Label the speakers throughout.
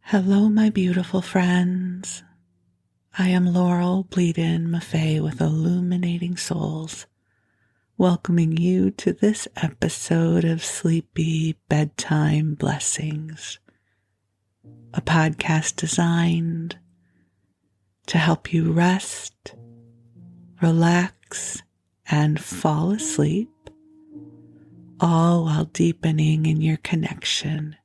Speaker 1: Hello, my beautiful friends. I am Laurel, Bleadon-Maffei with Illuminating Souls, welcoming you to this episode of Sleepy Bedtime Blessings, a podcast designed to help you rest, relax, and fall asleep, all while deepening in your connection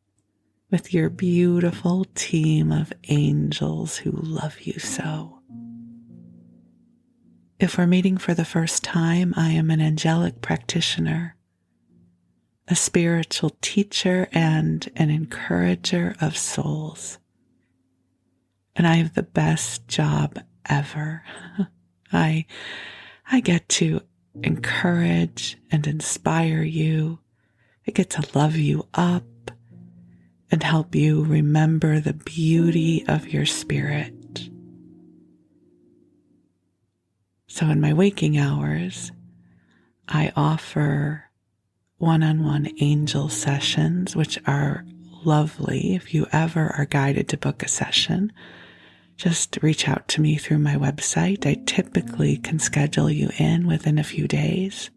Speaker 1: with your beautiful team of angels who love you so. If we're meeting for the first time, I am an angelic practitioner, a spiritual teacher, and an encourager of souls. And I have the best job ever. I get to encourage and inspire you. I get to love you up and help you remember the beauty of your spirit. So in my waking hours, I offer one-on-one angel sessions, which are lovely. If you ever are guided to book a session, just reach out to me through my website. I typically can schedule you in within a few days.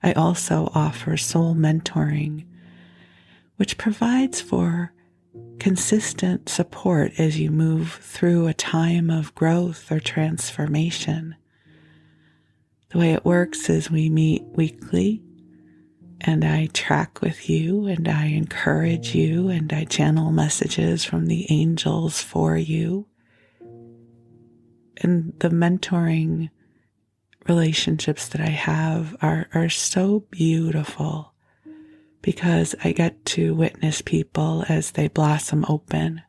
Speaker 1: I also offer soul mentoring, which provides for consistent support as you move through a time of growth or transformation. The way it works is we meet weekly, and I track with you, and I encourage you, and I channel messages from the angels for you. And the mentoring relationships that I have are so beautiful, because I get to witness people as they blossom open.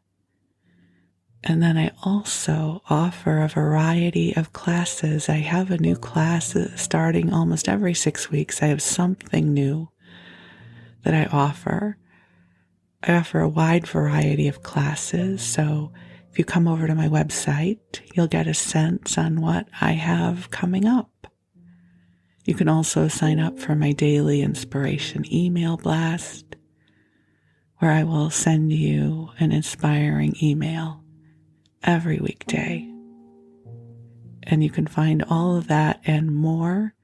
Speaker 1: And then I also offer a variety of classes. I have a new class starting almost every 6 weeks. I have something new that I offer. I offer a wide variety of classes. So if you come over to my website, you'll get a sense on what I have coming up. You can also sign up for my daily inspiration email blast, where I will send you an inspiring email every weekday. And you can find all of that and more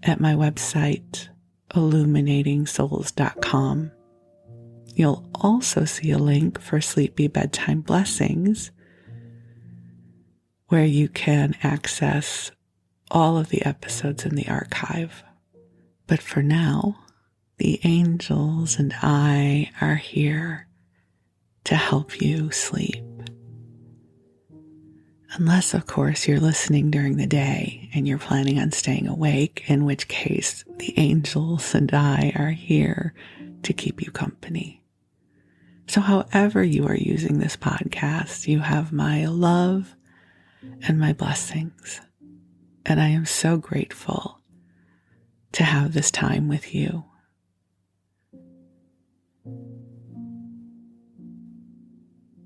Speaker 1: at my website, illuminatingsouls.com. You'll also see a link for Sleepy Bedtime Blessings, where you can access all of the episodes in the archive. But for now, the angels and I are here to help you sleep. Unless, of course, you're listening during the day and you're planning on staying awake, in which case the angels and I are here to keep you company. So however you are using this podcast, you have my love and my blessings. And I am so grateful to have this time with you.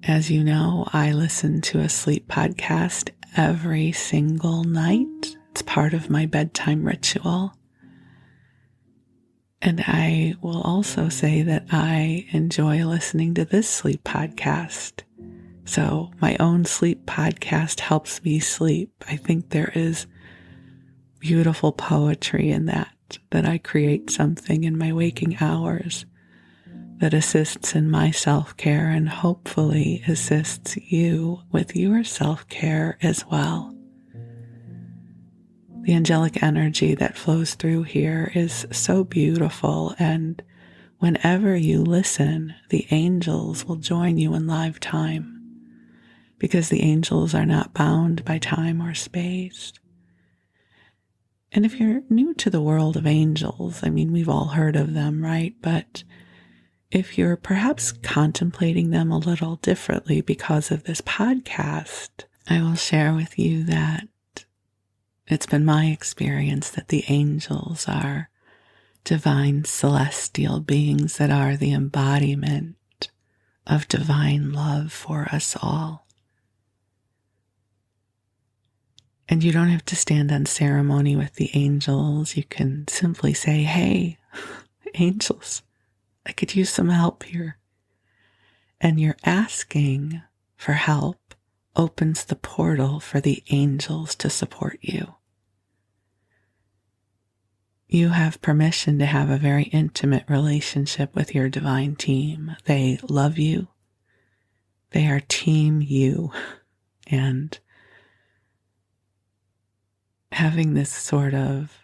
Speaker 1: As you know, I listen to a sleep podcast every single night. It's part of my bedtime ritual. And I will also say that I enjoy listening to this sleep podcast. So my own sleep podcast helps me sleep. I think there is beautiful poetry in that I create something in my waking hours that assists in my self-care and hopefully assists you with your self-care as well. The angelic energy that flows through here is so beautiful, and whenever you listen, the angels will join you in live time, because the angels are not bound by time or space. And if you're new to the world of angels, I mean, we've all heard of them, right? But if you're perhaps contemplating them a little differently because of this podcast, I will share with you that it's been my experience that the angels are divine celestial beings that are the embodiment of divine love for us all. And you don't have to stand on ceremony with the angels. You can simply say, hey, angels, I could use some help here. And your asking for help opens the portal for the angels to support you. You have permission to have a very intimate relationship with your divine team. They love you. They are team you. And having this sort of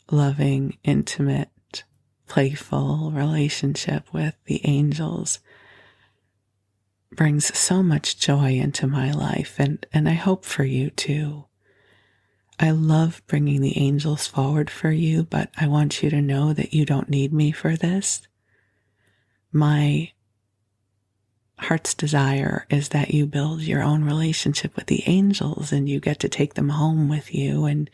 Speaker 1: loving, intimate, playful relationship with the angels brings so much joy into my life, and I hope for you too. I love bringing the angels forward for you, but I want you to know that you don't need me for this. My heart's desire is that you build your own relationship with the angels and you get to take them home with you, and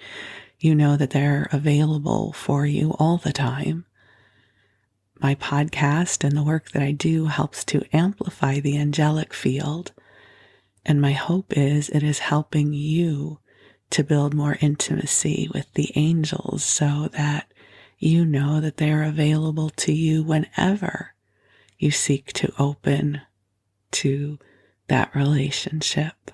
Speaker 1: you know that they're available for you all the time. My podcast and the work that I do helps to amplify the angelic field, and my hope is it is helping you to build more intimacy with the angels so that you know that they're available to you whenever you seek to open to that relationship.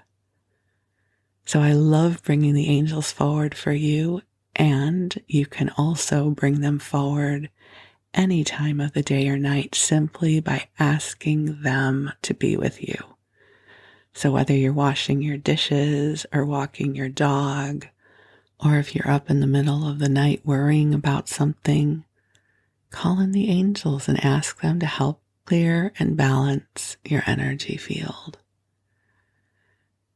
Speaker 1: So I love bringing the angels forward for you, and you can also bring them forward any time of the day or night simply by asking them to be with you. So whether you're washing your dishes or walking your dog, or if you're up in the middle of the night worrying about something, call in the angels and ask them to help clear and balance your energy field.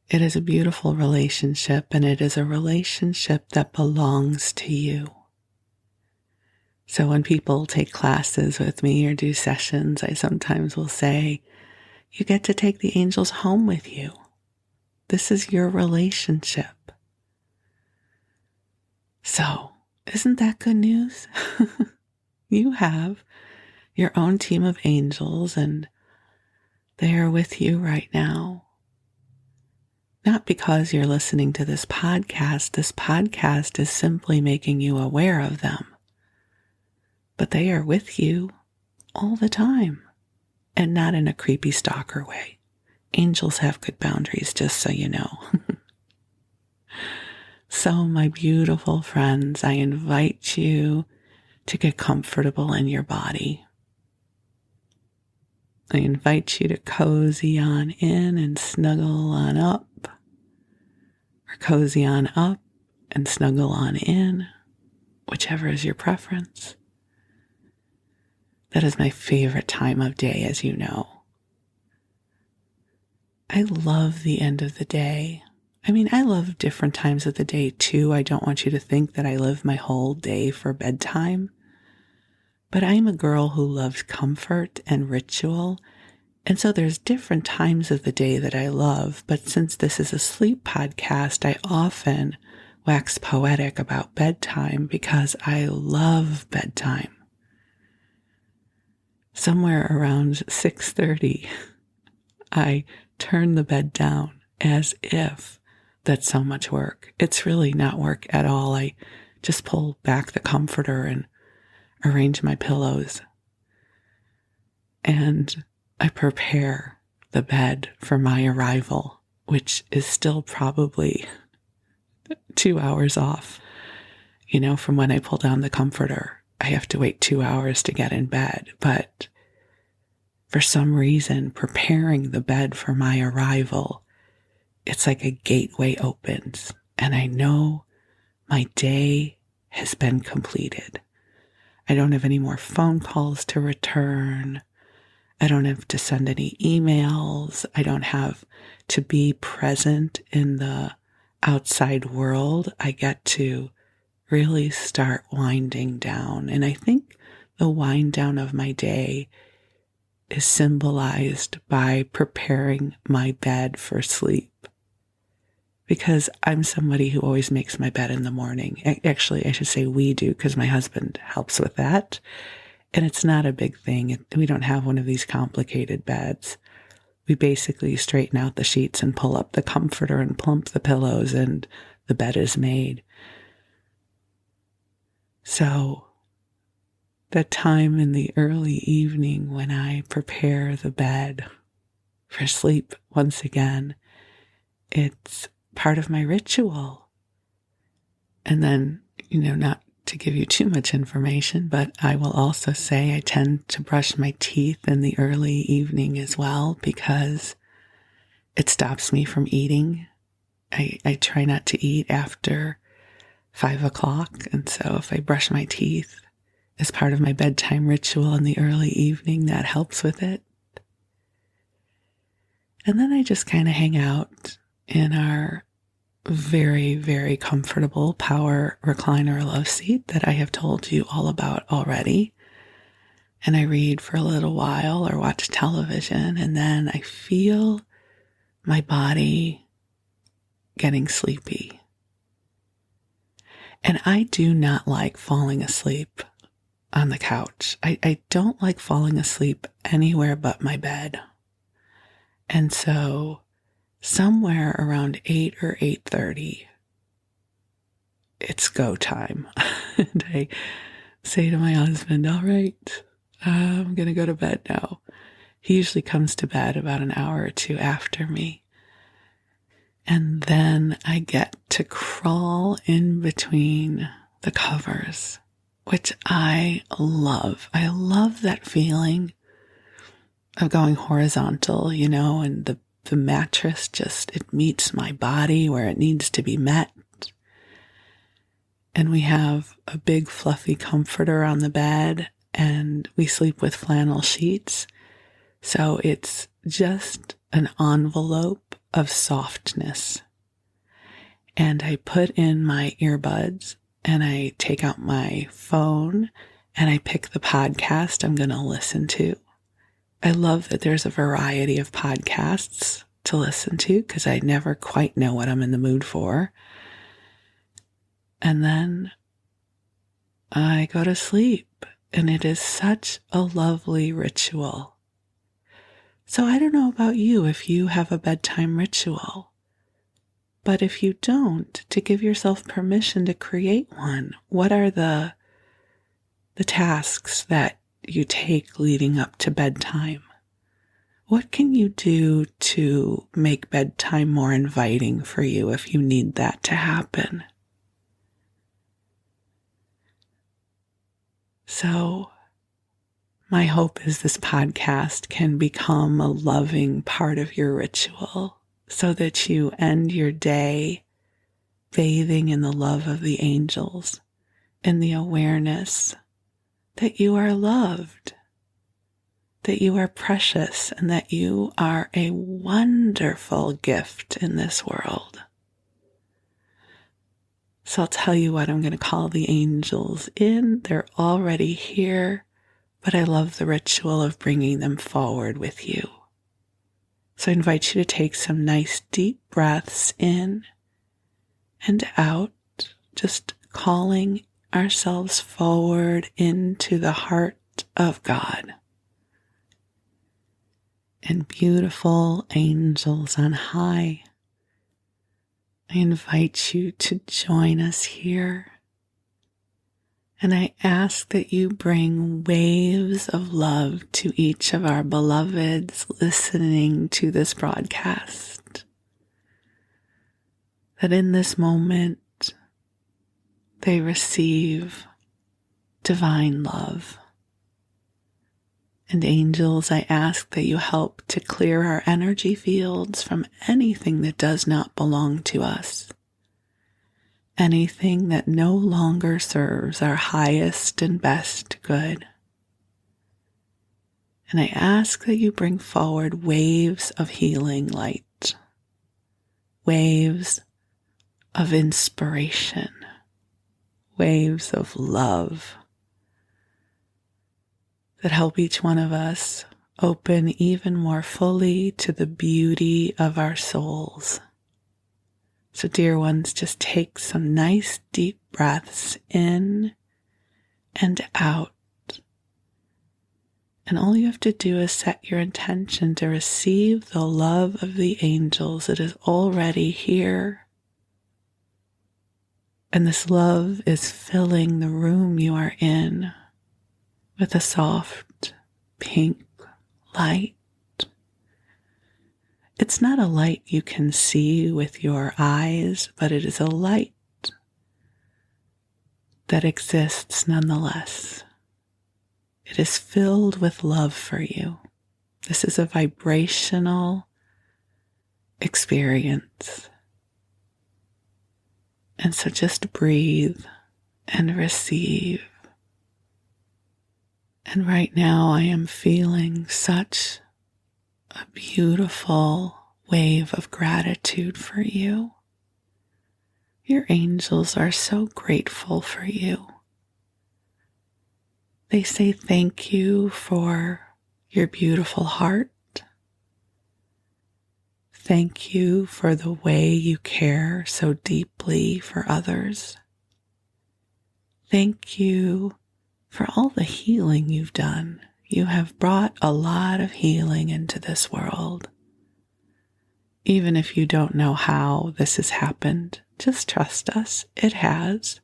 Speaker 1: It is a beautiful relationship, and it is a relationship that belongs to you. So when people take classes with me or do sessions, I sometimes will say, you get to take the angels home with you. This is your relationship. So, isn't that good news? You have your own team of angels, and they are with you right now. Not because you're listening to this podcast. This podcast is simply making you aware of them. But they are with you all the time, and not in a creepy stalker way. Angels have good boundaries, just so you know. So, my beautiful friends, I invite you to get comfortable in your body. I invite you to cozy on in and snuggle on up, or cozy on up and snuggle on in, whichever is your preference. That is my favorite time of day, as you know. I love the end of the day. I mean, I love different times of the day too. I don't want you to think that I live my whole day for bedtime. But I'm a girl who loves comfort and ritual. And so there's different times of the day that I love. But since this is a sleep podcast, I often wax poetic about bedtime because I love bedtime. Somewhere around 6:30, I turn the bed down as if that's so much work. It's really not work at all. I just pull back the comforter and arrange my pillows. And I prepare the bed for my arrival, which is still probably 2 hours off. You know, from when I pull down the comforter, I have to wait 2 hours to get in bed. But for some reason, preparing the bed for my arrival, it's like a gateway opens, and I know my day has been completed. I don't have any more phone calls to return. I don't have to send any emails. I don't have to be present in the outside world. I get to really start winding down. And I think the wind down of my day is symbolized by preparing my bed for sleep. Because I'm somebody who always makes my bed in the morning. Actually, I should say we do, because my husband helps with that. And it's not a big thing. We don't have one of these complicated beds. We basically straighten out the sheets and pull up the comforter and plump the pillows, and the bed is made. So, that time in the early evening when I prepare the bed, for sleep once again. It's part of my ritual. And then, not to give you too much information, but I will also say I tend to brush my teeth in the early evening as well because it stops me from eating. I try not to eat after 5 o'clock. And so if I brush my teeth as part of my bedtime ritual in the early evening, that helps with it. And then I just kind of hang out in our very, very comfortable power recliner love seat that I have told you all about already. And I read for a little while or watch television, and then I feel my body getting sleepy. And I do not like falling asleep on the couch. I don't like falling asleep anywhere but my bed. And so somewhere around 8 or 8:30, it's go time. And I say to my husband, all right, I'm going to go to bed now. He usually comes to bed about an hour or two after me. And then I get to crawl in between the covers, which I love. I love that feeling of going horizontal, and the mattress it meets my body where it needs to be met. And we have a big fluffy comforter on the bed, and we sleep with flannel sheets. So it's just an envelope of softness. And I put in my earbuds, and I take out my phone, and I pick the podcast I'm going to listen to. I love that there's a variety of podcasts to listen to because I never quite know what I'm in the mood for. And then I go to sleep, and it is such a lovely ritual. So I don't know about you if you have a bedtime ritual, but if you don't, to give yourself permission to create one. What are the tasks that you take leading up to bedtime? What can you do to make bedtime more inviting for you if you need that to happen? So, my hope is this podcast can become a loving part of your ritual so that you end your day bathing in the love of the angels, in the awareness that you are loved, that you are precious, and that you are a wonderful gift in this world. So I'll tell you what, I'm going to call the angels in. They're already here, but I love the ritual of bringing them forward with you. So I invite you to take some nice deep breaths in and out, just calling ourselves forward into the heart of God. And beautiful angels on high, I invite you to join us here. And I ask that you bring waves of love to each of our beloveds listening to this broadcast. That in this moment, they receive divine love. And angels, I ask that you help to clear our energy fields from anything that does not belong to us. Anything that no longer serves our highest and best good. And I ask that you bring forward waves of healing light, waves of inspiration, waves of love that help each one of us open even more fully to the beauty of our souls. So, dear ones, just take some nice deep breaths in and out. And all you have to do is set your intention to receive the love of the angels. It is already here. And this love is filling the room you are in with a soft pink light. It's not a light you can see with your eyes, but it is a light that exists nonetheless. It is filled with love for you. This is a vibrational experience. And so just breathe and receive. And right now I am feeling such a beautiful wave of gratitude for you. Your angels are so grateful for you. They say thank you for your beautiful heart. Thank you for the way you care so deeply for others. Thank you for all the healing you've done. You have brought a lot of healing into this world. Even if you don't know how this has happened, just trust us, it has.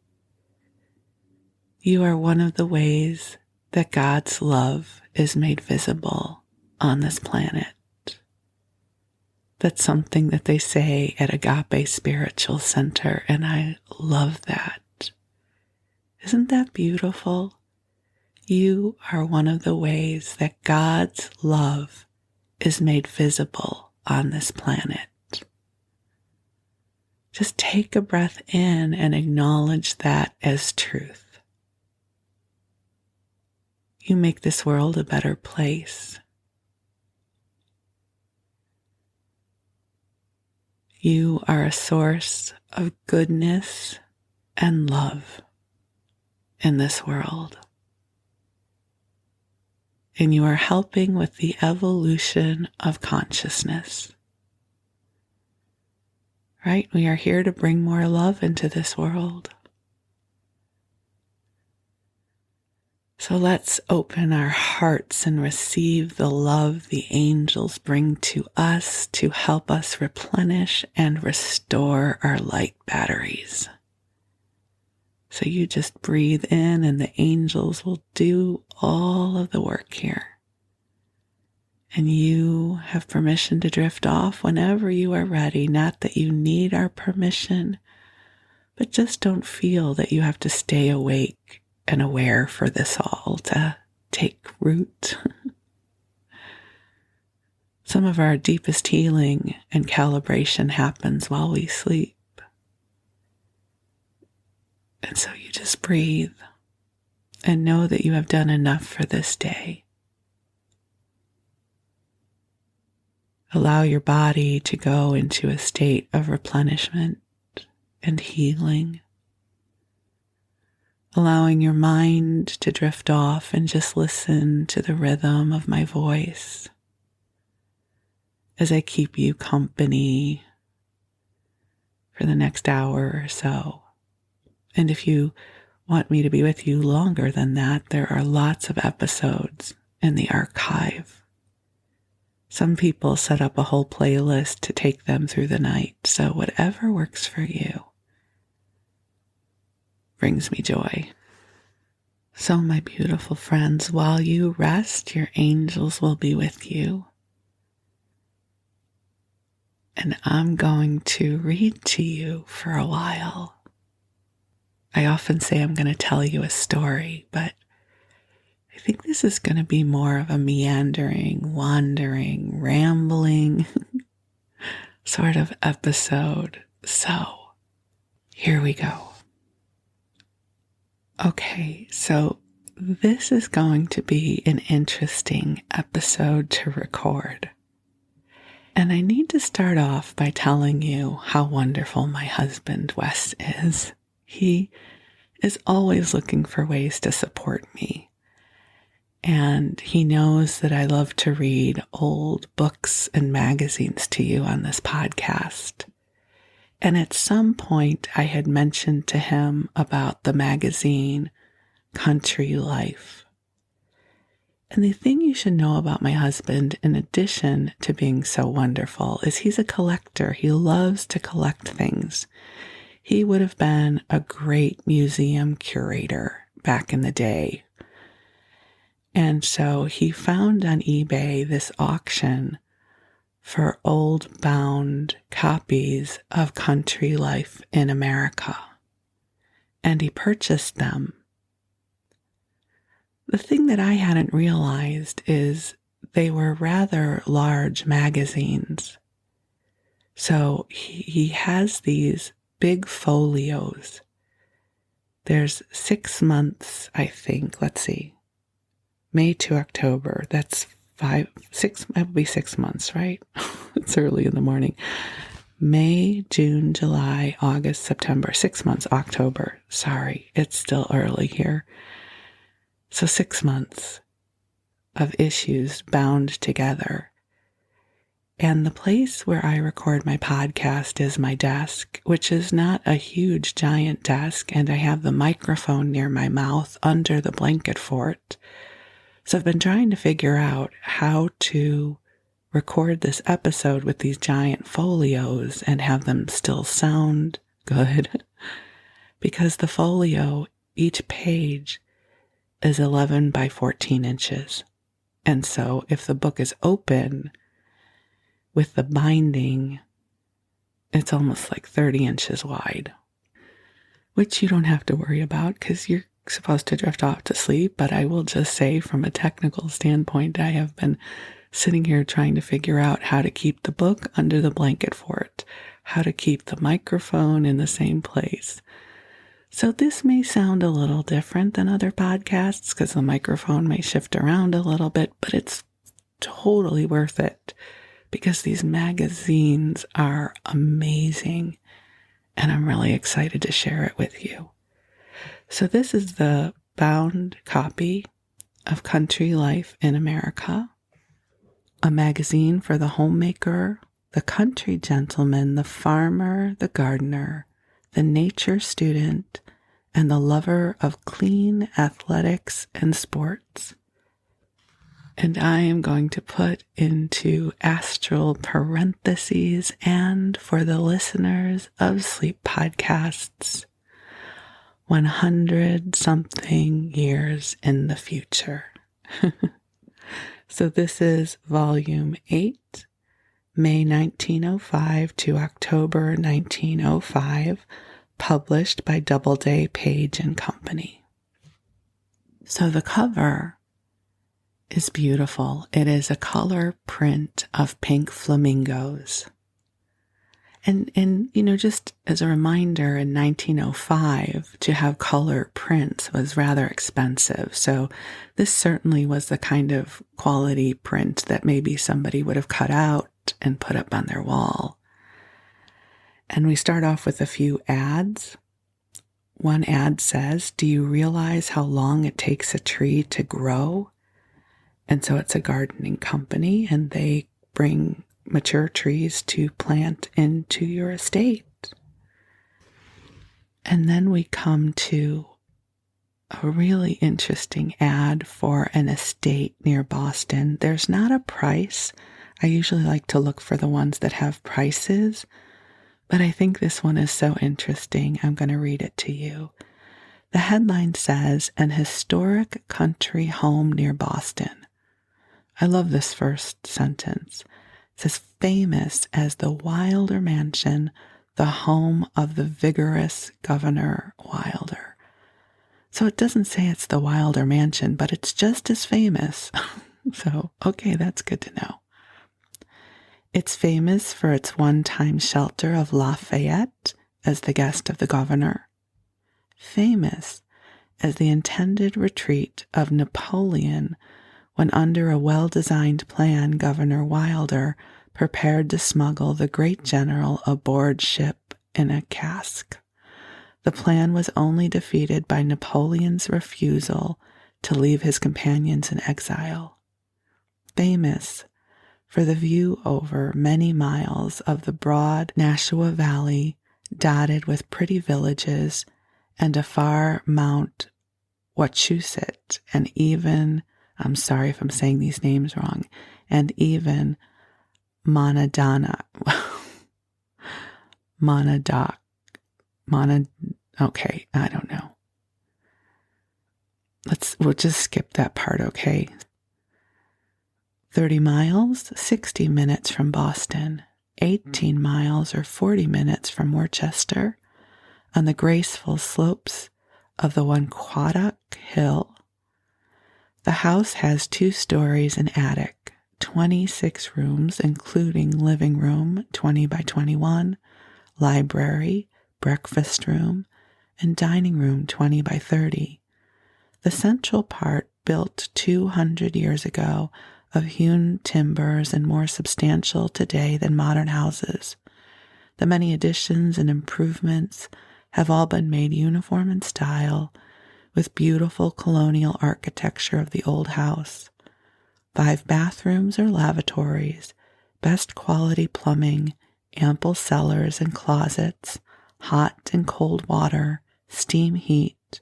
Speaker 1: You are one of the ways that God's love is made visible on this planet. That's something that they say at Agape Spiritual Center, and I love that. Isn't that beautiful? You are one of the ways that God's love is made visible on this planet. Just take a breath in and acknowledge that as truth. You make this world a better place. You are a source of goodness and love in this world. And you are helping with the evolution of consciousness. Right? We are here to bring more love into this world. So let's open our hearts and receive the love the angels bring to us to help us replenish and restore our light batteries. So you just breathe in and the angels will do all of the work here. And you have permission to drift off whenever you are ready. Not that you need our permission, but just don't feel that you have to stay awake and aware for this all to take root. Some of our deepest healing and calibration happens while we sleep. And so you just breathe and know that you have done enough for this day. Allow your body to go into a state of replenishment and healing. Allowing your mind to drift off and just listen to the rhythm of my voice as I keep you company for the next hour or so. And if you want me to be with you longer than that, there are lots of episodes in the archive. Some people set up a whole playlist to take them through the night, so whatever works for you brings me joy. So, my beautiful friends, while you rest, your angels will be with you. And I'm going to read to you for a while. I often say I'm going to tell you a story, but I think this is going to be more of a meandering, wandering, rambling sort of episode. So, here we go. Okay, so this is going to be an interesting episode to record. And I need to start off by telling you how wonderful my husband, Wes, is. He is always looking for ways to support me. And he knows that I love to read old books and magazines to you on this podcast. And at some point I had mentioned to him about the magazine Country Life. And the thing you should know about my husband, in addition to being so wonderful, is he's a collector. He loves to collect things. He would have been a great museum curator back in the day. And so he found on eBay this auction for old bound copies of Country Life in America, and he purchased them. The thing that I hadn't realized is they were rather large magazines. So he has these big folios. There's 6 months, I think. Let's see. May to October. That's that would be 6 months, right? It's early in the morning. May, June, July, August, September. 6 months, October. Sorry, it's still early here. So 6 months of issues bound together. And the place where I record my podcast is my desk, which is not a huge, giant desk, and I have the microphone near my mouth under the blanket fort. So I've been trying to figure out how to record this episode with these giant folios and have them still sound good. Because the folio, each page, is 11 by 14 inches. And so if the book is open with the binding, it's almost like 30 inches wide, which you don't have to worry about because you're supposed to drift off to sleep. But I will just say, from a technical standpoint, I have been sitting here trying to figure out how to keep the book under the blanket fort, how to keep the microphone in the same place. So this may sound a little different than other podcasts because the microphone may shift around a little bit, but it's totally worth it because these magazines are amazing and I'm really excited to share it with you. So this is the bound copy of Country Life in America, a magazine for the homemaker, the country gentleman, the farmer, the gardener, the nature student, and the lover of clean athletics and sports. And I am going to put into astral parentheses, and for the listeners of sleep podcasts, 100-something years in the future. So this is volume 8, May 1905 to October 1905, published by Doubleday, Page and Company. So the cover is beautiful. It is a color print of pink flamingos. And just as a reminder, in 1905, to have color prints was rather expensive. So this certainly was the kind of quality print that maybe somebody would have cut out and put up on their wall. And we start off with a few ads. One ad says, "Do you realize how long it takes a tree to grow?" And so it's a gardening company, and they bring mature trees to plant into your estate. And then we come to a really interesting ad for an estate near Boston. There's not a price. I usually like to look for the ones that have prices, but I think this one is so interesting, I'm going to read it to you. The headline says, "An historic country home near Boston." I love this first sentence. It says, "Famous as the Wilder Mansion, the home of the vigorous Governor Wilder." So it doesn't say it's the Wilder Mansion, but it's just as famous. So, okay, that's good to know. It's famous for its one-time shelter of Lafayette as the guest of the governor. Famous as the intended retreat of Napoleon when, under a well-designed plan, Governor Wilder prepared to smuggle the great general aboard ship in a cask. The plan was only defeated by Napoleon's refusal to leave his companions in exile. Famous for the view over many miles of the broad Nashua Valley, dotted with pretty villages, and a far Mount Wachusett, and even, I'm sorry if I'm saying these names wrong, and even Monadnock, okay, I don't know. We'll just skip that part, okay? 30 miles, 60 minutes from Boston, 18 miles or 40 minutes from Worcester, on the graceful slopes of the Wonquadoc Hill. The house has 2 stories and attic, 26 rooms, including living room, 20 by 21, library, breakfast room, and dining room, 20 by 30. The central part, built 200 years ago, of hewn timbers and more substantial today than modern houses. The many additions and improvements have all been made uniform in style, with beautiful colonial architecture of the old house. 5 bathrooms or lavatories, best quality plumbing, ample cellars and closets, hot and cold water, steam heat,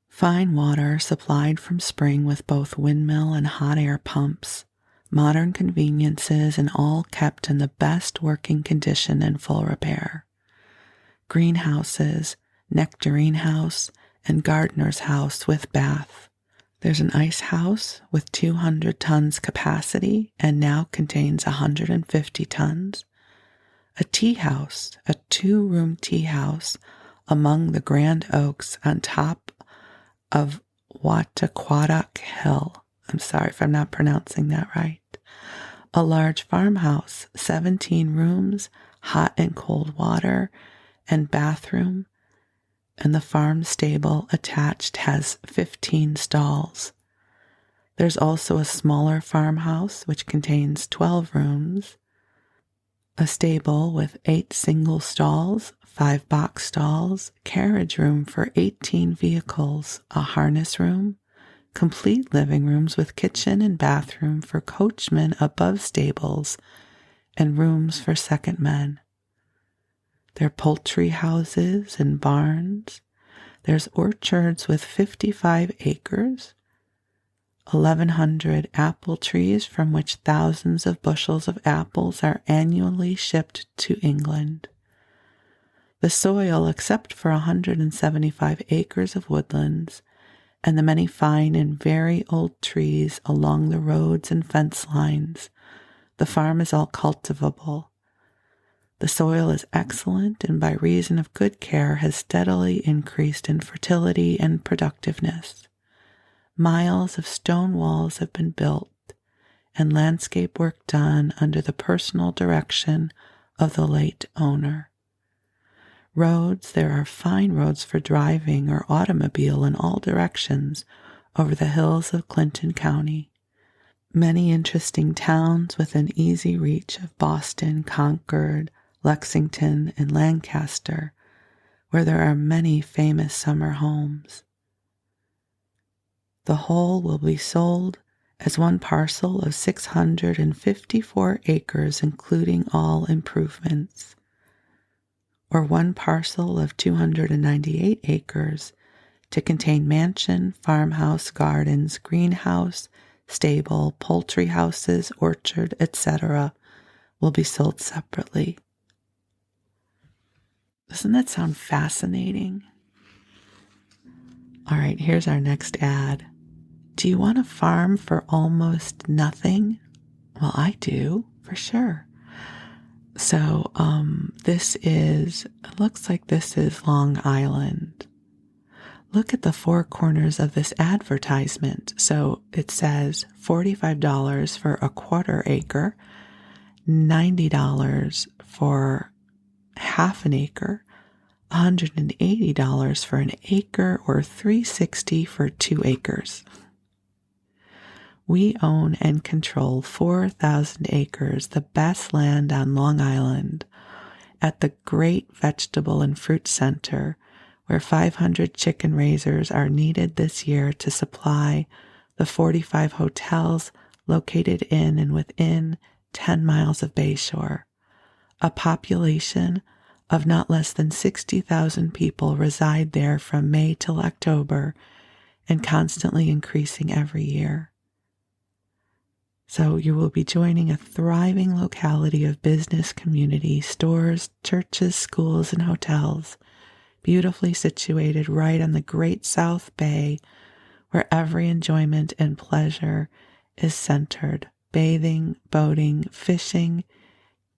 Speaker 1: fine water supplied from spring with both windmill and hot air pumps, modern conveniences, and all kept in the best working condition and full repair. Greenhouses, nectarine house, and gardener's house with bath. There's an ice house with 200 tons capacity and now contains 150 tons. A tea house, a 2-room tea house among the grand oaks on top of Wonquadoc Hill. I'm sorry if I'm not pronouncing that right. A large farmhouse, 17 rooms, hot and cold water, and bathroom, and the farm stable attached has 15 stalls. There's also a smaller farmhouse which contains 12 rooms, a stable with 8 single stalls, 5 box stalls, carriage room for 18 vehicles, a harness room, complete living rooms with kitchen and bathroom for coachmen above stables, and rooms for second men. There are poultry houses and barns. There's orchards with 55 acres, 1,100 apple trees from which thousands of bushels of apples are annually shipped to England. The soil, except for 175 acres of woodlands and the many fine and very old trees along the roads and fence lines, the farm is all cultivable. The soil is excellent and by reason of good care has steadily increased in fertility and productiveness. Miles of stone walls have been built and landscape work done under the personal direction of the late owner. Roads, there are fine roads for driving or automobile in all directions over the hills of Clinton County. Many interesting towns within easy reach of Boston, Concord, Lexington, and Lancaster, where there are many famous summer homes. The whole will be sold as one parcel of 654 acres, including all improvements, or one parcel of 298 acres to contain mansion, farmhouse, gardens, greenhouse, stable, poultry houses, orchard, etc., will be sold separately. Doesn't that sound fascinating? All right, here's our next ad. Do you want a farm for almost nothing? Well, I do, for sure. So it looks like this is Long Island. Look at the 4 corners of this advertisement. So it says $45 for a quarter acre, $90 for half an acre, $180 for an acre, or $360 for 2 acres. We own and control 4,000 acres, the best land on Long Island, at the great vegetable and fruit center, where 500 chicken raisers are needed this year to supply the 45 hotels located in and within 10 miles of Bayshore. A population of not less than 60,000 people reside there from May till October, and constantly increasing every year. So you will be joining a thriving locality of business community, stores, churches, schools, and hotels, beautifully situated right on the Great South Bay, where every enjoyment and pleasure is centered. bathing, boating, fishing,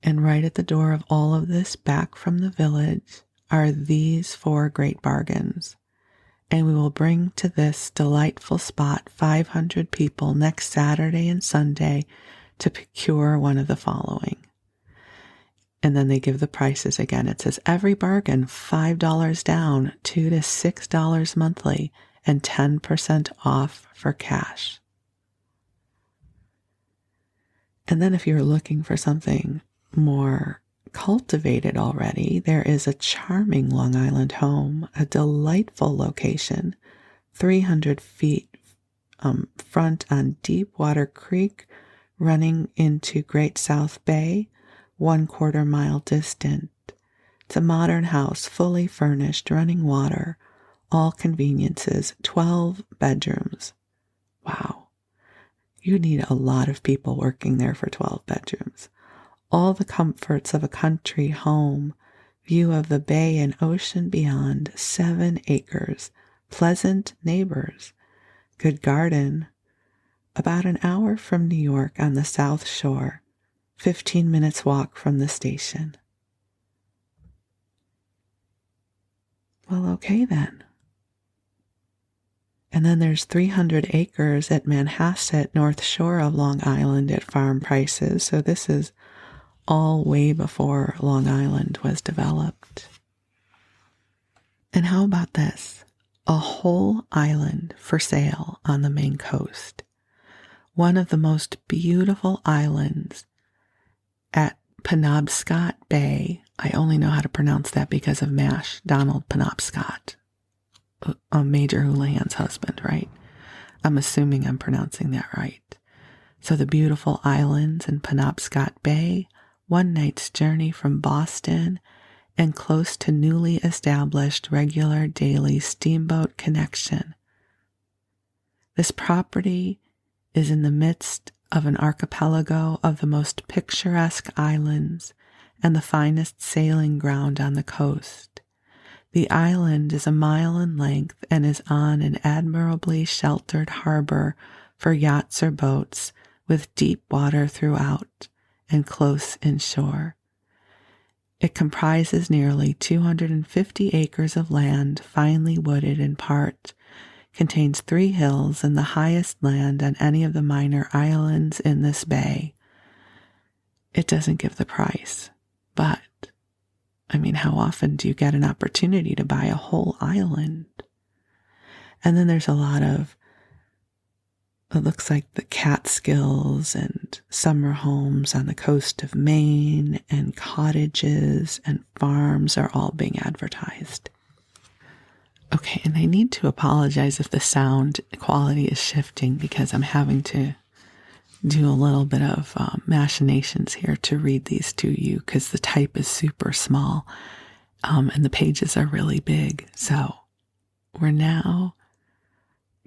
Speaker 1: and right at the door of all of this back from the village are these 4 great bargains. And we will bring to this delightful spot 500 people next Saturday and Sunday to procure one of the following. And then they give the prices again. It says every bargain, $5 down, $2 to $6 monthly, and 10% off for cash. And then if you're looking for something more cultivated already, there is a charming Long Island home, a delightful location, 300 feet front on Deepwater Creek, running into Great South Bay, 1/4 mile distant. It's a modern house, fully furnished, running water, all conveniences, 12 bedrooms. Wow. You need a lot of people working there for 12 bedrooms. All the comforts of a country home, view of the bay and ocean beyond, 7 acres, pleasant neighbors, good garden, about an hour from New York on the South Shore, 15 minutes walk from the station. Well, okay then. And then there's 300 acres at Manhasset, North Shore of Long Island at farm prices. So this is all way before Long Island was developed. And how about this? A whole island for sale on the Maine coast. One of the most beautiful islands at Penobscot Bay. I only know how to pronounce that because of MASH, Donald Penobscot, Major Houlihan's husband, right? I'm assuming I'm pronouncing that right. So the beautiful islands in Penobscot Bay, 1 night's journey from Boston, and close to newly established regular daily steamboat connection. This property is in the midst of an archipelago of the most picturesque islands and the finest sailing ground on the coast. The island is a mile in length and is on an admirably sheltered harbor for yachts or boats with deep water throughout and close inshore. It comprises nearly 250 acres of land, finely wooded in part, contains 3 hills and the highest land on any of the minor islands in this bay. It doesn't give the price, but, I mean, how often do you get an opportunity to buy a whole island? And then there's a lot of, it looks like the Catskills and summer homes on the coast of Maine and cottages and farms are all being advertised. Okay, and I need to apologize if the sound quality is shifting because I'm having to do a little bit of machinations here to read these to you because the type is super small and the pages are really big. So we're now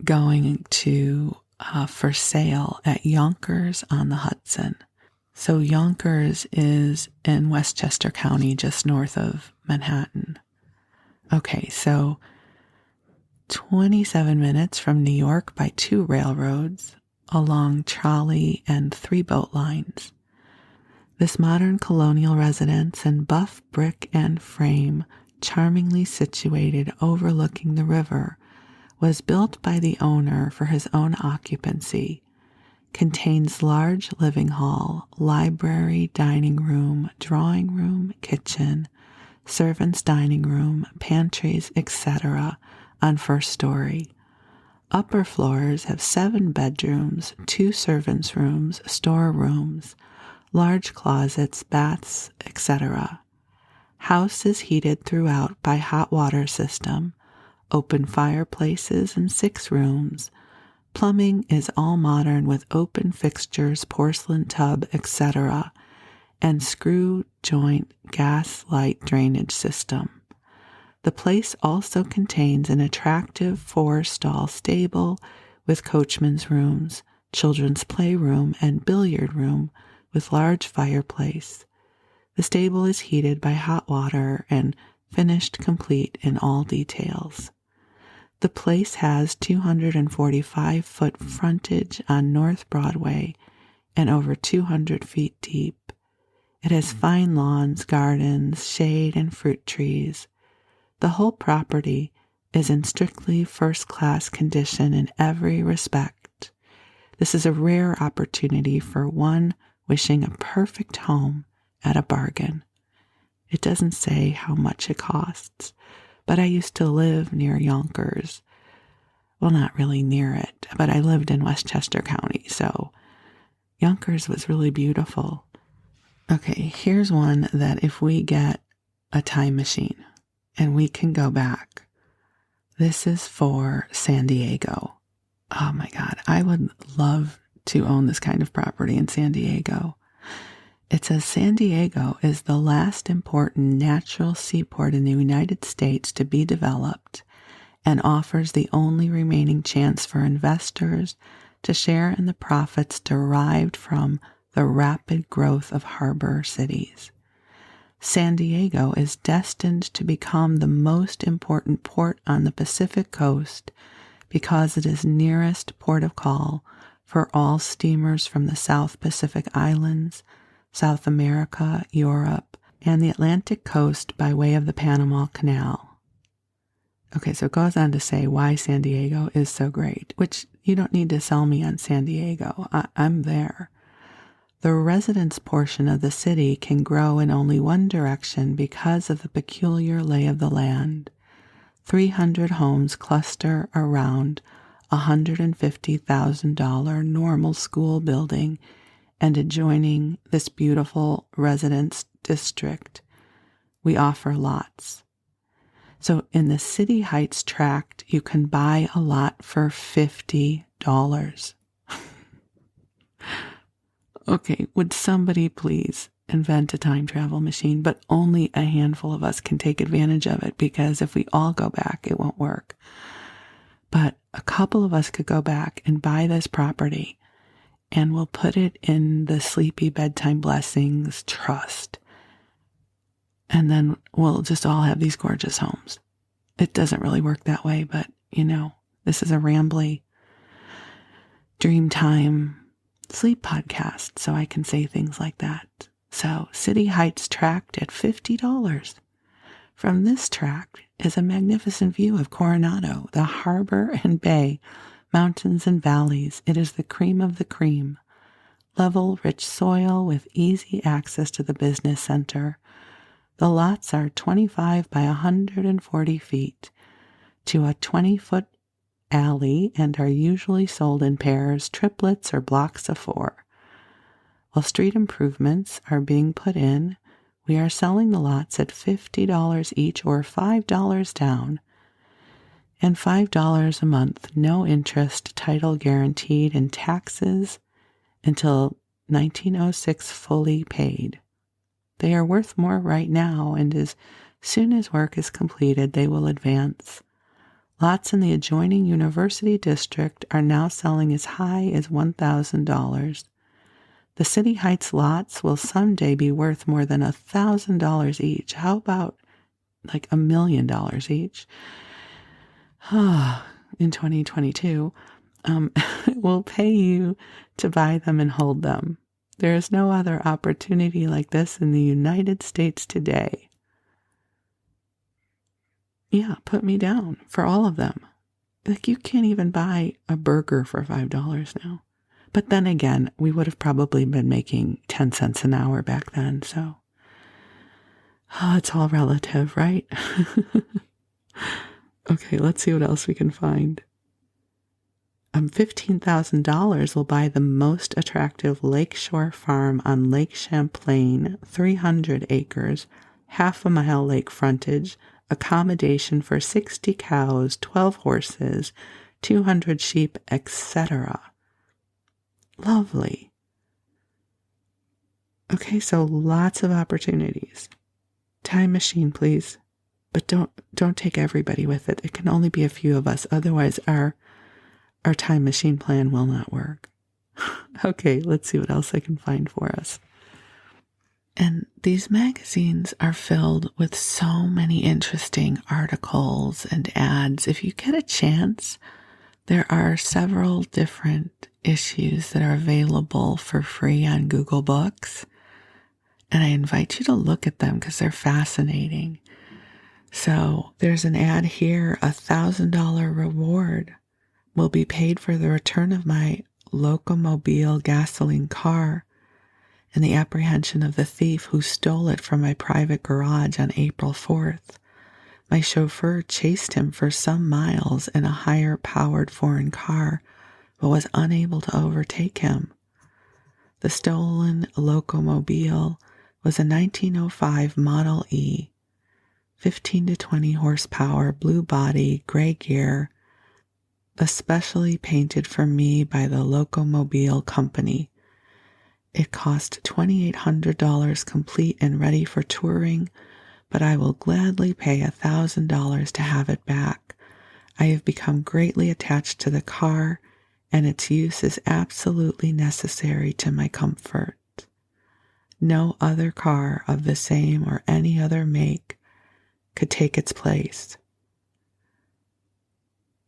Speaker 1: going to for sale at Yonkers on the Hudson. So Yonkers is in Westchester County, just north of Manhattan. Okay, so 27 minutes from New York by 2 railroads, along trolley and 3 boat lines. This modern colonial residence in buff brick and frame, charmingly situated overlooking the river, was built by the owner for his own occupancy, contains large living hall, library, dining room, drawing room, kitchen, servants' dining room, pantries, etc. on first story. Upper floors have 7 bedrooms, 2 servants' rooms, storerooms, large closets, baths, etc. House is heated throughout by hot water system, open fireplaces and 6 rooms. Plumbing is all modern with open fixtures, porcelain tub, etc., and screw joint gas light drainage system. The place also contains an attractive 4-stall stable with coachman's rooms, children's playroom, and billiard room with large fireplace. The stable is heated by hot water and finished complete in all details. The place has 245-foot frontage on North Broadway and over 200 feet deep. It has fine lawns, gardens, shade, and fruit trees. The whole property is in strictly first-class condition in every respect. This is a rare opportunity for one wishing a perfect home at a bargain. It doesn't say how much it costs, but I used to live near Yonkers. Well, not really near it, but I lived in Westchester County, so Yonkers was really beautiful. Okay, here's one that if we get a time machine and we can go back, this is for San Diego. Oh my God, I would love to own this kind of property in San Diego. It says San Diego is the last important natural seaport in the United States to be developed and offers the only remaining chance for investors to share in the profits derived from the rapid growth of harbor cities. San Diego is destined to become the most important port on the Pacific coast because it is nearest port of call for all steamers from the South Pacific Islands, South America, Europe, and the Atlantic coast by way of the Panama Canal. Okay, so it goes on to say why San Diego is so great, which you don't need to sell me on San Diego. I'm there. The residence portion of the city can grow in only one direction because of the peculiar lay of the land. 300 homes cluster around a $150,000 normal school building and adjoining this beautiful residence district, we offer lots. So in the City Heights tract, you can buy a lot for $50. Okay, would somebody please invent a time travel machine? But only a handful of us can take advantage of it, because if we all go back, it won't work. But a couple of us could go back and buy this property, and we'll put it in the Sleepy Bedtime Blessings Trust. And then we'll just all have these gorgeous homes. It doesn't really work that way, but, this is a rambly Dreamtime sleep podcast, so I can say things like that. So, City Heights tract at $50. From this tract is a magnificent view of Coronado, the harbor and bay, mountains and valleys. It is the cream of the cream. Level, rich soil with easy access to the business center. The lots are 25 by 140 feet to a 20-foot alley and are usually sold in pairs, triplets, or blocks of 4. While street improvements are being put in, we are selling the lots at $50 each, or $5 down, and $5 a month, no interest, title guaranteed, and taxes until 1906 fully paid. They are worth more right now, and as soon as work is completed, they will advance. Lots in the adjoining University District are now selling as high as $1,000. The City Heights lots will someday be worth more than $1,000 each. How about like $1 million each? In 2022, will pay you to buy them and hold them. There is no other opportunity like this in the United States today. Yeah, put me down for all of them. Like, you can't even buy a burger for $5 now. But then again, we would have probably been making 10 cents an hour back then, so. It's all relative, right? Okay, let's see what else we can find. $15,000 will buy the most attractive lakeshore farm on Lake Champlain, 300 acres, half-a-mile lake frontage, accommodation for 60 cows, 12 horses, 200 sheep, etc. Lovely. Okay, so lots of opportunities. Time machine, please. But don't take everybody with it. It can only be a few of us. Otherwise, our time machine plan will not work. Okay, let's see what else I can find for us. And these magazines are filled with so many interesting articles and ads. If you get a chance, there are several different issues that are available for free on Google Books. And I invite you to look at them because they're fascinating. So there's an ad here, $1,000 reward will be paid for the return of my Locomobile gasoline car and the apprehension of the thief who stole it from my private garage on April 4th. My chauffeur chased him for some miles in a higher-powered foreign car, but was unable to overtake him. The stolen Locomobile was a 1905 Model E, 15 to 20 horsepower, blue body, gray gear, especially painted for me by the Locomobile Company. It cost $2,800 complete and ready for touring, but I will gladly pay $1,000 to have it back. I have become greatly attached to the car, and its use is absolutely necessary to my comfort. No other car of the same or any other make could take its place.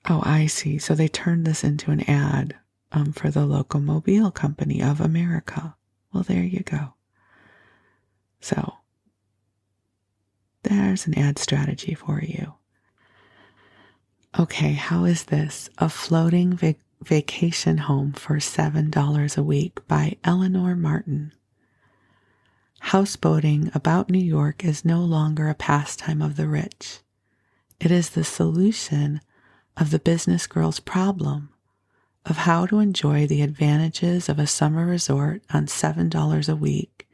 Speaker 1: Oh, I see. So they turned this into an ad for the Locomobile Company of America. Well, there you go. So there's an ad strategy for you. Okay, how is this? A floating vacation home for $7 a week by Eleanor Martin. Houseboating about New York is no longer a pastime of the rich. It is the solution of the business girl's problem of how to enjoy the advantages of a summer resort on $7 a week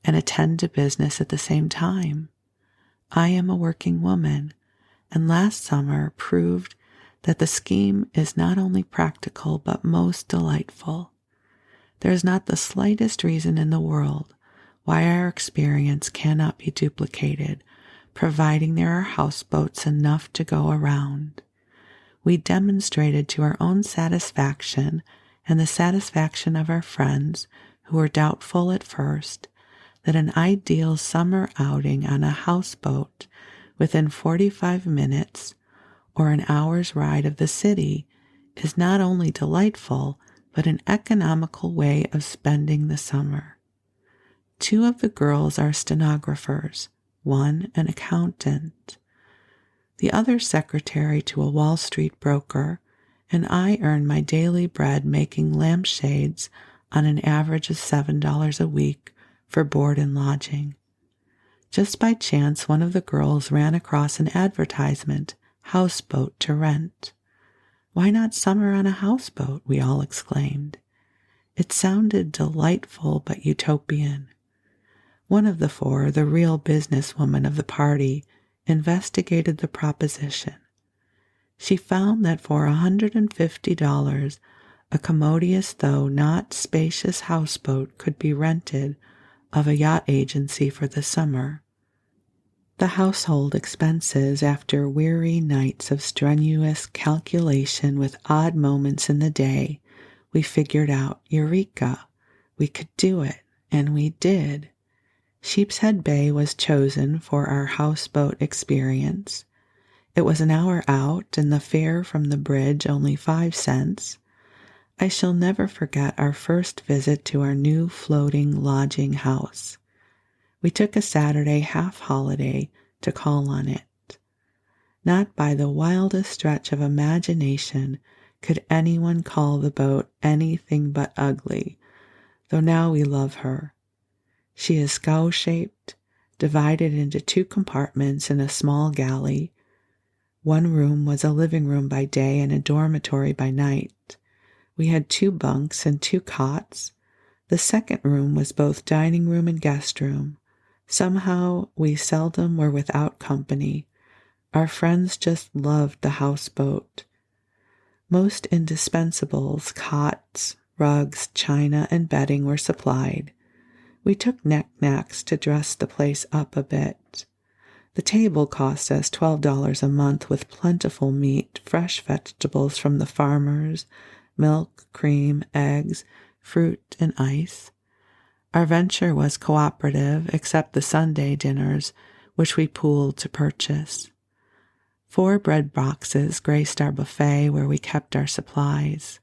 Speaker 1: and attend to business at the same time. I am a working woman, and last summer proved that the scheme is not only practical but most delightful. There is not the slightest reason in the world why our experience cannot be duplicated, providing there are houseboats enough to go around. We demonstrated to our own satisfaction and the satisfaction of our friends who were doubtful at first that an ideal summer outing on a houseboat within 45 minutes or an hour's ride of the city is not only delightful, but an economical way of spending the summer. 2 of the girls are stenographers, 1 an accountant, the other secretary to a Wall Street broker, and I earn my daily bread making lampshades on an average of $7 a week for board and lodging. Just by chance, one of the girls ran across an advertisement, houseboat to rent. Why not summer on a houseboat? We all exclaimed. It sounded delightful but utopian. One of the 4, the real businesswoman of the party, investigated the proposition. She found that for $150, a commodious though not spacious houseboat could be rented of a yacht agency for the summer. The household expenses, after weary nights of strenuous calculation with odd moments in the day, we figured out, eureka, we could do it, and we did. Sheepshead Bay was chosen for our houseboat experience. It was an hour out, and the fare from the bridge only 5 cents. I shall never forget our first visit to our new floating lodging house. We took a Saturday half-holiday to call on it. Not by the wildest stretch of imagination could anyone call the boat anything but ugly, though now we love her. She is skull-shaped, divided into 2 compartments in a small galley. One room was a living room by day and a dormitory by night. We had 2 bunks and 2 cots. The second room was both dining room and guest room. Somehow we seldom were without company. Our friends just loved the houseboat. Most indispensables, cots, rugs, china, and bedding were supplied. We took knickknacks to dress the place up a bit. The table cost us $12 a month with plentiful meat, fresh vegetables from the farmers, milk, cream, eggs, fruit, and ice. Our venture was cooperative, except the Sunday dinners, which we pooled to purchase. 4 bread boxes graced our buffet where we kept our supplies.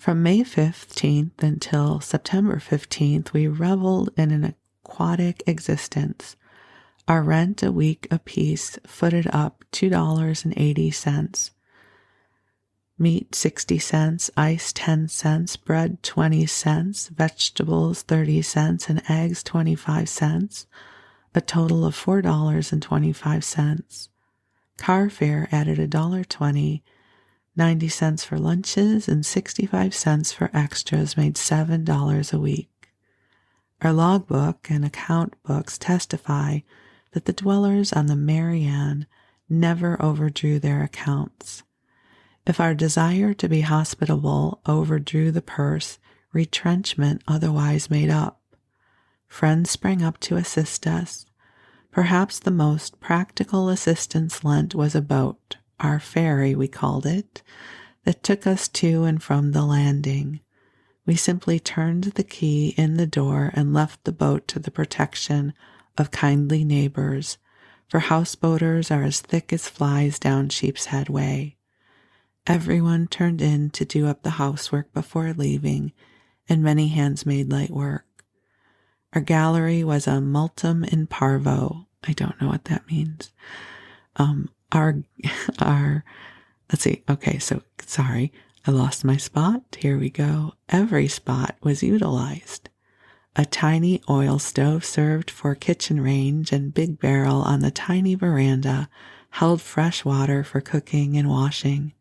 Speaker 1: From May 15th until September 15th, we reveled in an aquatic existence. Our rent a week apiece footed up $2.80. Meat 60 cents, ice 10 cents, bread 20 cents, vegetables 30 cents, and eggs 25 cents, a total of $4.25. Car fare added $1.20, 90 cents for lunches, and 65 cents for extras made $7 a week. Our logbook and account books testify that the dwellers on the Marianne never overdrew their accounts. If our desire to be hospitable overdrew the purse, retrenchment otherwise made up. Friends sprang up to assist us. Perhaps the most practical assistance lent was a boat, our ferry we called it, that took us to and from the landing. We simply turned the key in the door and left the boat to the protection of kindly neighbors, for houseboaters are as thick as flies down Sheepshead Way. Everyone turned in to do up the housework before leaving, and many hands made light work. Our gallery was a multum in parvo. I don't know what that means. Let's see. Okay, so sorry, I lost my spot. Here we go. Every spot was utilized. A tiny oil stove served for kitchen range, and big barrel on the tiny veranda held fresh water for cooking and washing.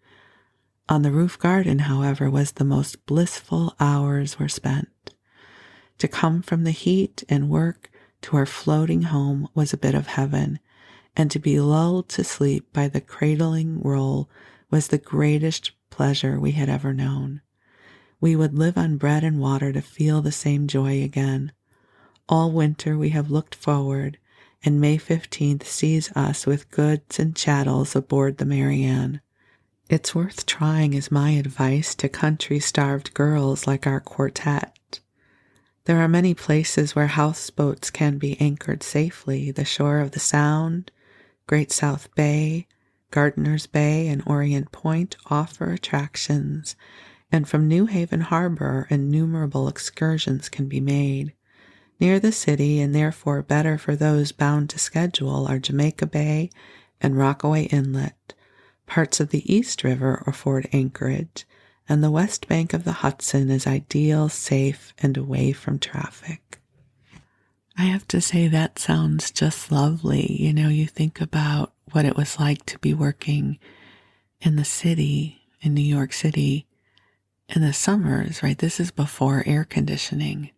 Speaker 1: On the roof garden, however, was the most blissful hours were spent. To come from the heat and work to our floating home was a bit of heaven, and to be lulled to sleep by the cradling roll was the greatest pleasure we had ever known. We would live on bread and water to feel the same joy again. All winter we have looked forward, and May 15th sees us with goods and chattels aboard the Marianne. It's worth trying is my advice to country-starved girls like our quartet. There are many places where houseboats can be anchored safely. The shore of the Sound, Great South Bay, Gardiner's Bay, and Orient Point offer attractions, and from New Haven Harbor innumerable excursions can be made. Near the city, and therefore better for those bound to schedule, are Jamaica Bay and Rockaway Inlet. Parts of the East River afford anchorage, and the west bank of the Hudson is ideal, safe, and away from traffic. I have to say that sounds just lovely. You know, you think about what it was like to be working in the city, in New York City, in the summers, right? This is before air conditioning.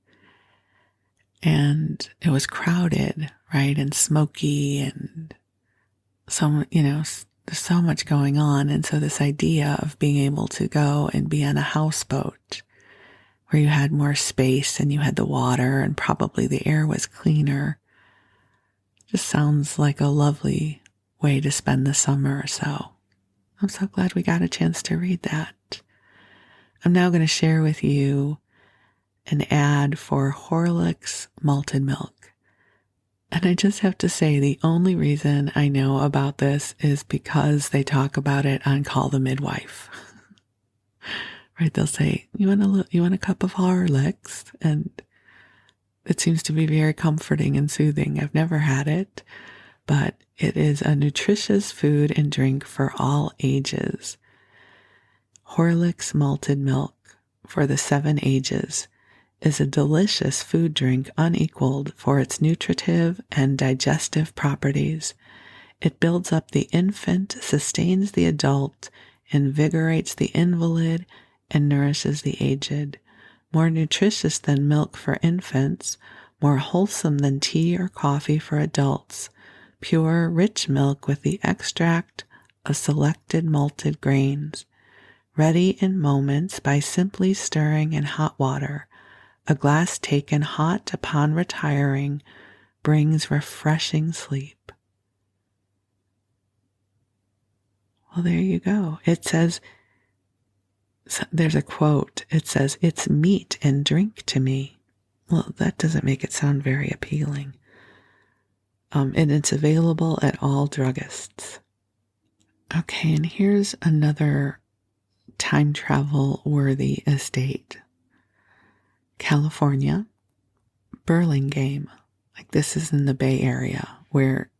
Speaker 1: And it was crowded, right? And smoky and there's so much going on. And so this idea of being able to go and be on a houseboat where you had more space and you had the water and probably the air was cleaner just sounds like a lovely way to spend the summer. So I'm so glad we got a chance to read that. I'm now going to share with you an ad for Horlicks malted milk. And I just have to say, the only reason I know about this is because they talk about it on Call the Midwife. Right? They'll say, you want a cup of Horlicks? And it seems to be very comforting and soothing. I've never had it, but it is a nutritious food and drink for all ages. Horlicks malted milk for the 7 ages is a delicious food drink unequaled for its nutritive and digestive properties. It builds up the infant, sustains the adult, invigorates the invalid, and nourishes the aged. More nutritious than milk for infants, more wholesome than tea or coffee for adults. Pure, rich milk with the extract of selected malted grains. Ready in moments by simply stirring in hot water. A glass taken hot upon retiring brings refreshing sleep. Well, there you go. It says, there's a quote. It says, "It's meat and drink to me." Well, that doesn't make it sound very appealing. And it's available at all druggists. Okay, and here's another time travel worthy estate. California, Burlingame. Like, this is in the Bay Area where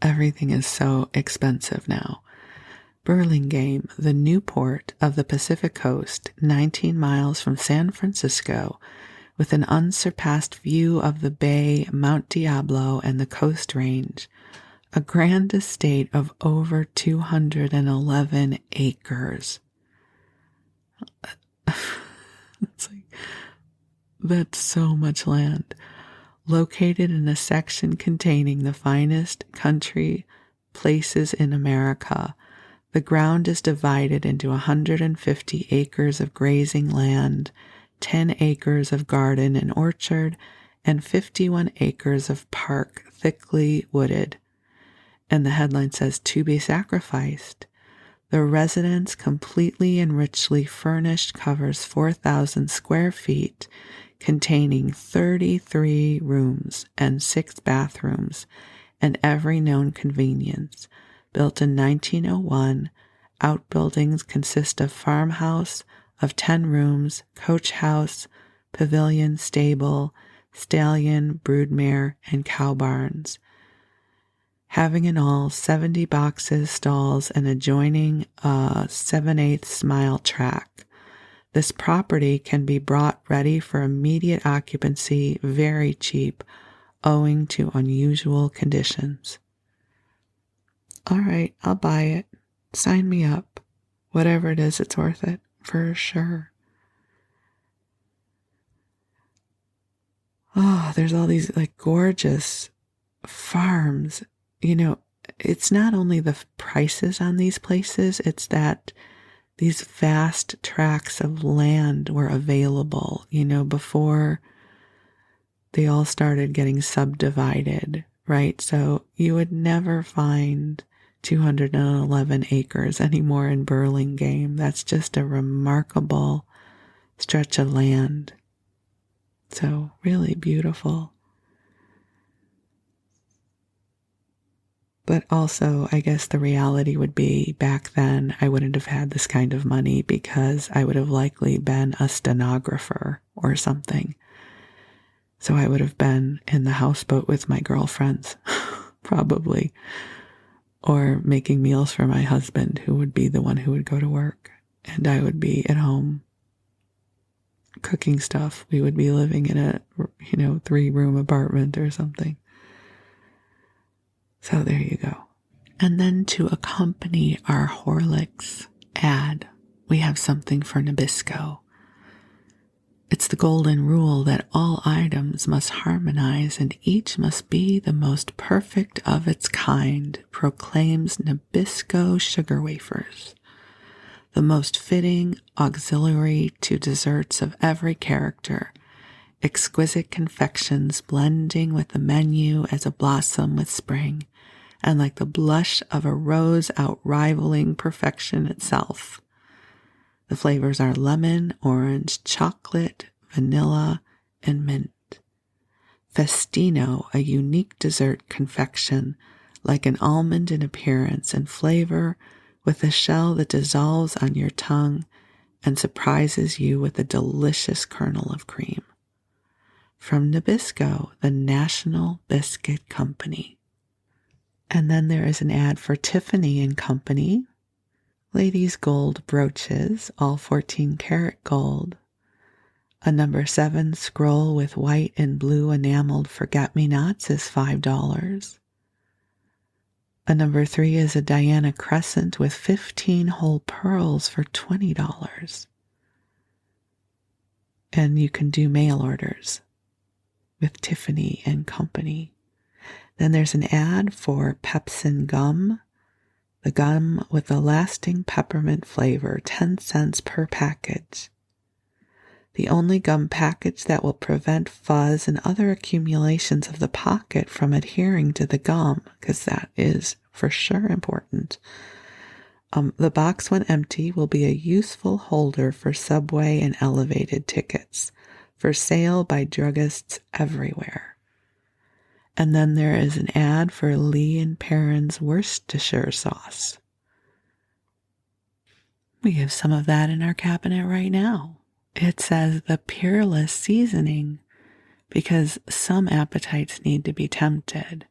Speaker 1: everything is so expensive now. Burlingame, the Newport of the Pacific Coast, 19 miles from San Francisco, with an unsurpassed view of the bay, Mount Diablo, and the Coast Range. A grand estate of over 211 acres. It's like, that's so much land. Located in a section containing the finest country places in America, the ground is divided into 150 acres of grazing land, 10 acres of garden and orchard, and 51 acres of park thickly wooded. And the headline says, "To be sacrificed." The residence, completely and richly furnished, covers 4,000 square feet, containing 33 rooms and 6 bathrooms and every known convenience. Built in 1901, outbuildings consist of farmhouse of 10 rooms, coach house, pavilion, stable, stallion, broodmare, and cow barns, having in all 70 boxes, stalls, and adjoining a 7/8 mile track. This property can be brought ready for immediate occupancy very cheap, owing to unusual conditions. All right, I'll buy it. Sign me up. Whatever it is, it's worth it, for sure. Oh, there's all these like gorgeous farms. You know, it's not only the prices on these places, it's that these vast tracts of land were available, before they all started getting subdivided, right? So you would never find 211 acres anymore in Burlingame. That's just a remarkable stretch of land. So really beautiful. But also, I guess the reality would be back then I wouldn't have had this kind of money because I would have likely been a stenographer or something. So I would have been in the houseboat with my girlfriends, probably, or making meals for my husband, who would be the one who would go to work, and I would be at home cooking stuff. We would be living in a, 3-room apartment or something. So there you go. And then to accompany our Horlicks ad, we have something for Nabisco. It's the golden rule that all items must harmonize and each must be the most perfect of its kind, proclaims Nabisco sugar wafers. The most fitting auxiliary to desserts of every character, exquisite confections blending with the menu as a blossom with spring, and like the blush of a rose outrivaling perfection itself. The flavors are lemon, orange, chocolate, vanilla, and mint. Festino, a unique dessert confection, like an almond in appearance and flavor, with a shell that dissolves on your tongue and surprises you with a delicious kernel of cream. From Nabisco, the National Biscuit Company. And then there is an ad for Tiffany and Company. Ladies' gold brooches, all 14-karat gold. A number 7 scroll with white and blue enameled forget-me-nots is $5. A number 3 is a Diana crescent with 15 whole pearls for $20. And you can do mail orders with Tiffany and Company. Then there's an ad for Pepsin gum, the gum with the lasting peppermint flavor, 10 cents per package. The only gum package that will prevent fuzz and other accumulations of the pocket from adhering to the gum, because that is for sure important. The box, when empty, will be a useful holder for subway and elevated tickets, for sale by druggists everywhere. And then there is an ad for Lee and Perrin's Worcestershire sauce. We have some of that in our cabinet right now. It says the peerless seasoning because some appetites need to be tempted.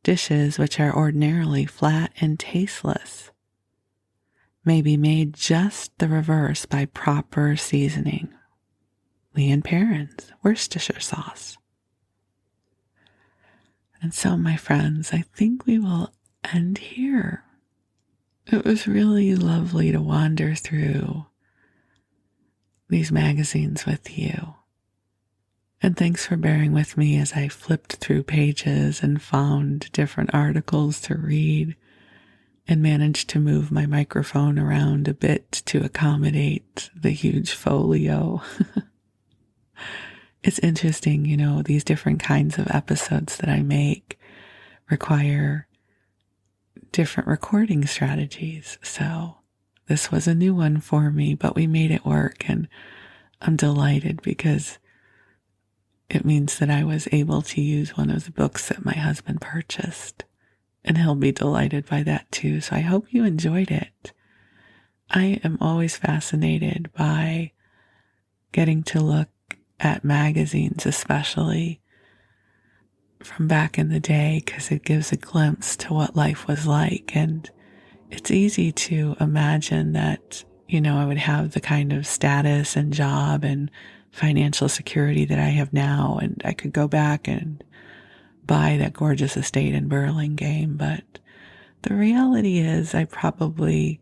Speaker 1: Dishes which are ordinarily flat and tasteless may be made just the reverse by proper seasoning. Lee and Perrin's Worcestershire sauce. And so, my friends, I think we will end here. It was really lovely to wander through these magazines with you. And thanks for bearing with me as I flipped through pages and found different articles to read and managed to move my microphone around a bit to accommodate the huge folio. It's interesting, these different kinds of episodes that I make require different recording strategies. So this was a new one for me, but we made it work, and I'm delighted because it means that I was able to use one of the books that my husband purchased, and he'll be delighted by that too. So I hope you enjoyed it. I am always fascinated by getting to look at magazines, especially from back in the day, because it gives a glimpse to what life was like. And it's easy to imagine that, I would have the kind of status and job and financial security that I have now, and I could go back and buy that gorgeous estate in Burlingame. But the reality is I probably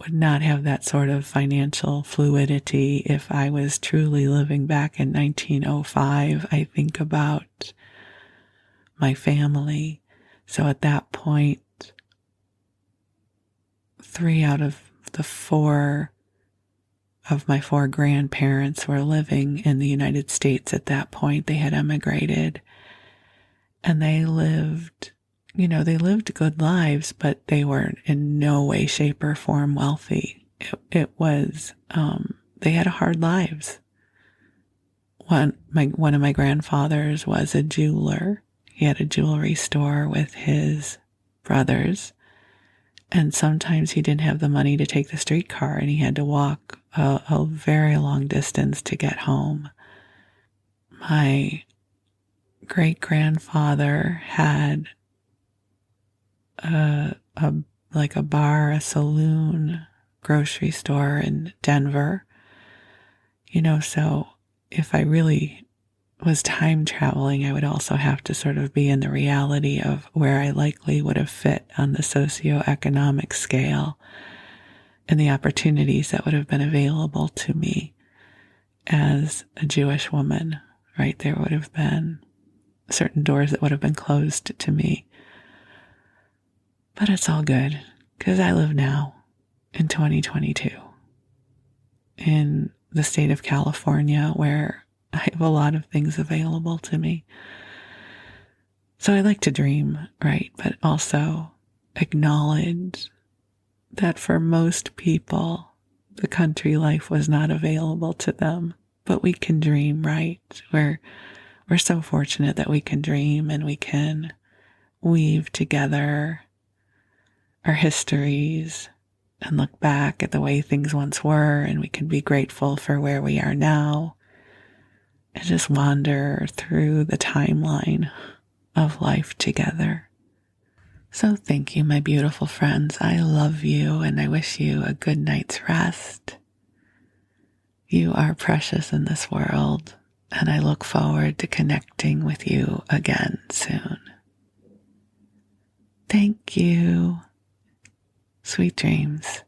Speaker 1: would not have that sort of financial fluidity if I was truly living back in 1905. I think about my family. So at that point, 3 out of the 4 of my 4 grandparents were living in the United States at that point. They had emigrated, and they lived good lives, but they were in no way, shape, or form wealthy. It was, they had hard lives. One of my grandfathers was a jeweler. He had a jewelry store with his brothers, and sometimes he didn't have the money to take the streetcar, and he had to walk a very long distance to get home. My great-grandfather had a bar, a saloon, grocery store in Denver. So if I really was time traveling, I would also have to sort of be in the reality of where I likely would have fit on the socioeconomic scale and the opportunities that would have been available to me as a Jewish woman, right? There would have been certain doors that would have been closed to me. But it's all good, because I live now in 2022 in the state of California, where I have a lot of things available to me. So I like to dream, right? But also acknowledge that for most people, the country life was not available to them. But we can dream, right? We're so fortunate that we can dream, and we can weave together our histories and look back at the way things once were, and we can be grateful for where we are now, and just wander through the timeline of life together. So thank you, my beautiful friends. I love you, and I wish you a good night's rest. You are precious in this world, and I look forward to connecting with you again soon. Thank you. Sweet dreams.